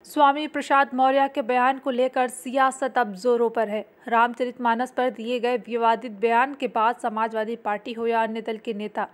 स्वामी प्रसाद मौर्य के बयान को लेकर सियासत अब जोरों पर है। रामचरितमानस पर दिए गए विवादित बयान के बाद समाजवादी पार्टी हो या अन्य दल के नेता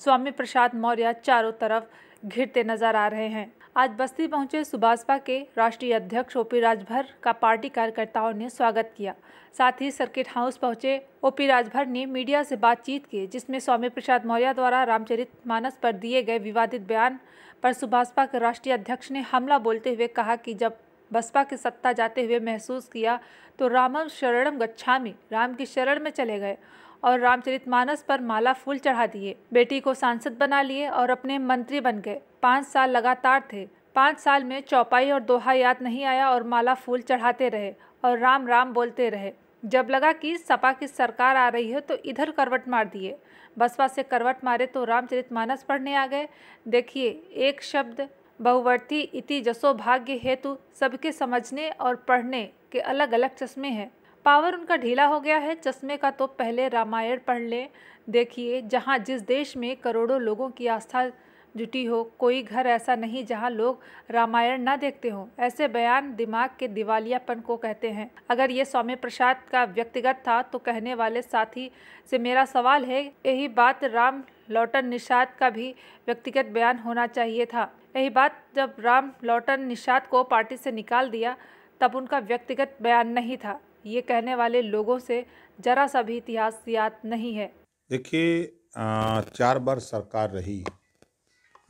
स्वामी प्रसाद मौर्य चारों तरफ घिरते नजर आ रहे हैं। आज बस्ती पहुंचे सुभाषपा के राष्ट्रीय अध्यक्ष ओपी राजभर का पार्टी कार्यकर्ताओं ने स्वागत किया। साथ ही सर्किट हाउस पहुंचे ओपी राजभर ने मीडिया से बातचीत की, जिसमें स्वामी प्रसाद मौर्य द्वारा रामचरितमानस पर दिए गए विवादित बयान पर सुभाषपा के राष्ट्रीय अध्यक्ष ने हमला बोलते हुए कहा कि जब बसपा की सत्ता जाते हुए महसूस किया तो रामम शरणम गच्छामि, राम की शरण में चले गए और रामचरितमानस पर माला फूल चढ़ा दिए। बेटी को सांसद बना लिए और अपने मंत्री बन गए। 5 साल लगातार थे। 5 साल में चौपाई और दोहा याद नहीं आया और माला फूल चढ़ाते रहे और राम राम बोलते रहे। जब लगा कि सपा की सरकार आ रही है तो इधर करवट मार दिए। बसपा से करवट मारे तो रामचरितमानस पढ़ने आ गए। देखिए, एक शब्द बहुवर्ती इति जसो भाग्य हेतु सबके समझने और पढ़ने के अलग अलग चश्मे हैं। पावर उनका ढीला हो गया है। चश्मे का तो पहले रामायण पढ़ लें। देखिए, जहाँ जिस देश में करोड़ों लोगों की आस्था जुटी हो, कोई घर ऐसा नहीं जहां लोग रामायण ना देखते हों। ऐसे बयान दिमाग के दिवालियापन को कहते हैं। अगर ये स्वामी प्रसाद का व्यक्तिगत था तो कहने वाले साथी से मेरा सवाल है, यही बात राम लौटन निषाद का भी व्यक्तिगत बयान होना चाहिए था। यही बात जब राम लौटन निषाद को पार्टी से निकाल दिया तब उनका व्यक्तिगत बयान नहीं था। ये कहने वाले लोगों से जरा सा भी इतिहास याद नहीं है। देखिए, 4 बार सरकार रही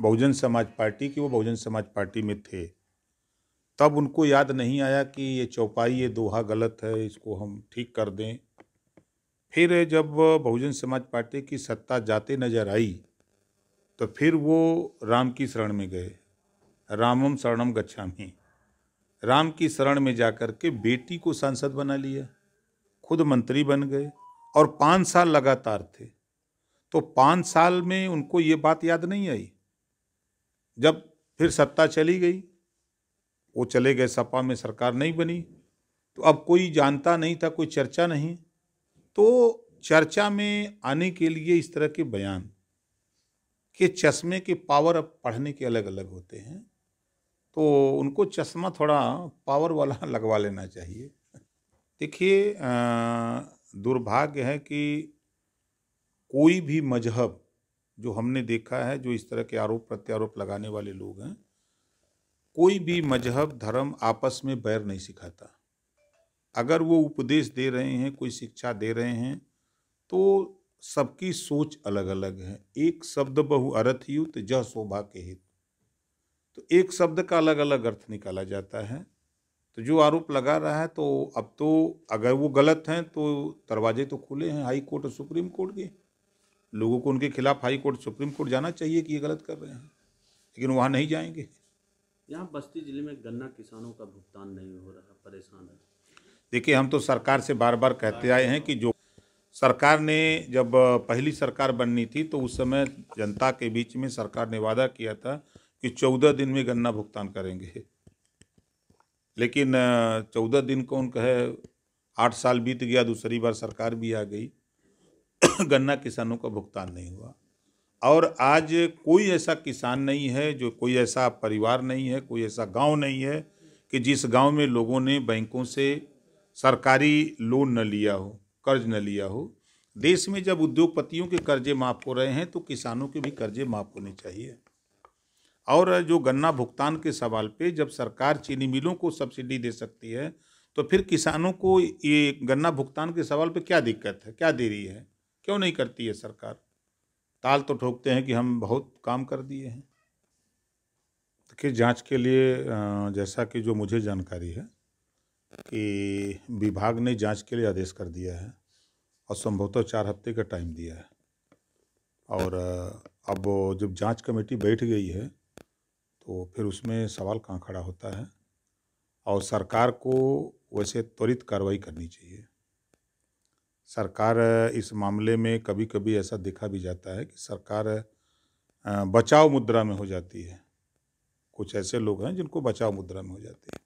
बहुजन समाज पार्टी की। वो बहुजन समाज पार्टी में थे, तब उनको याद नहीं आया कि ये चौपाई, ये दोहा गलत है, इसको हम ठीक कर दें। फिर जब बहुजन समाज पार्टी की सत्ता जाते नजर आई तो फिर वो राम की शरण में गए। रामम शरणम गच्छामि, राम की शरण में जाकर के बेटी को सांसद बना लिया, खुद मंत्री बन गए और 5 साल लगातार थे। तो 5 साल में उनको ये बात याद नहीं आई। जब फिर सत्ता चली गई, वो चले गए, सपा में सरकार नहीं बनी, तो अब कोई जानता नहीं था, कोई चर्चा नहीं। तो चर्चा में आने के लिए इस तरह के बयान के चश्मे के पावर अब पढ़ने के अलग अलग होते हैं, तो उनको चश्मा थोड़ा पावर वाला लगवा लेना चाहिए। देखिए, दुर्भाग्य है कि कोई भी मजहब, जो हमने देखा है, जो इस तरह के आरोप प्रत्यारोप लगाने वाले लोग हैं, कोई भी मजहब धर्म आपस में बैर नहीं सिखाता। अगर वो उपदेश दे रहे हैं, कोई शिक्षा दे रहे हैं, तो सबकी सोच अलग अलग है। एक शब्द बहु अर्थ युत जह शोभा के हित, तो एक शब्द का अलग अलग अर्थ निकाला जाता है। तो जो आरोप लगा रहा है, तो अब तो अगर वो गलत हैं तो दरवाजे तो खुले हैं हाई कोर्ट और सुप्रीम कोर्ट के। लोगों को उनके खिलाफ हाई कोर्ट सुप्रीम कोर्ट जाना चाहिए कि ये गलत कर रहे हैं, लेकिन वहाँ नहीं जाएंगे। यहाँ बस्ती जिले में गन्ना किसानों का भुगतान नहीं हो रहा, परेशान है। देखिए, हम तो सरकार से बार बार कहते आए हैं कि जो सरकार ने, जब पहली सरकार बननी थी तो उस समय जनता के बीच में सरकार ने वादा किया था कि 14 दिन में गन्ना भुगतान करेंगे, लेकिन 14 दिन कौन कहे, 8 साल बीत गया, दूसरी बार सरकार भी आ गई, गन्ना किसानों का भुगतान नहीं हुआ। और आज कोई ऐसा किसान नहीं है, जो कोई ऐसा परिवार नहीं है, कोई ऐसा गांव नहीं है कि जिस गांव में लोगों ने बैंकों से सरकारी लोन न लिया हो, कर्ज न लिया हो। देश में जब उद्योगपतियों के कर्जे माफ़ हो रहे हैं तो किसानों के भी कर्जे माफ़ होने चाहिए। और जो गन्ना भुगतान के सवाल पे, जब सरकार चीनी मिलों को सब्सिडी दे सकती है तो फिर किसानों को ये गन्ना भुगतान के सवाल पे क्या दिक्कत है, क्या देरी है, क्यों नहीं करती है सरकार? ताल तो ठोकते हैं कि हम बहुत काम कर दिए हैं। देखिए, जांच के लिए जैसा कि जो मुझे जानकारी है कि विभाग ने जांच के लिए आदेश कर दिया है और संभवतः 4 हफ्ते का टाइम दिया है। और अब जब जांच कमेटी बैठ गई है तो फिर उसमें सवाल कहाँ खड़ा होता है, और सरकार को वैसे त्वरित कार्रवाई करनी चाहिए। सरकार इस मामले में कभी कभी ऐसा देखा भी जाता है कि सरकार बचाव मुद्रा में हो जाती है। कुछ ऐसे लोग हैं जिनको बचाव मुद्रा में हो जाती है।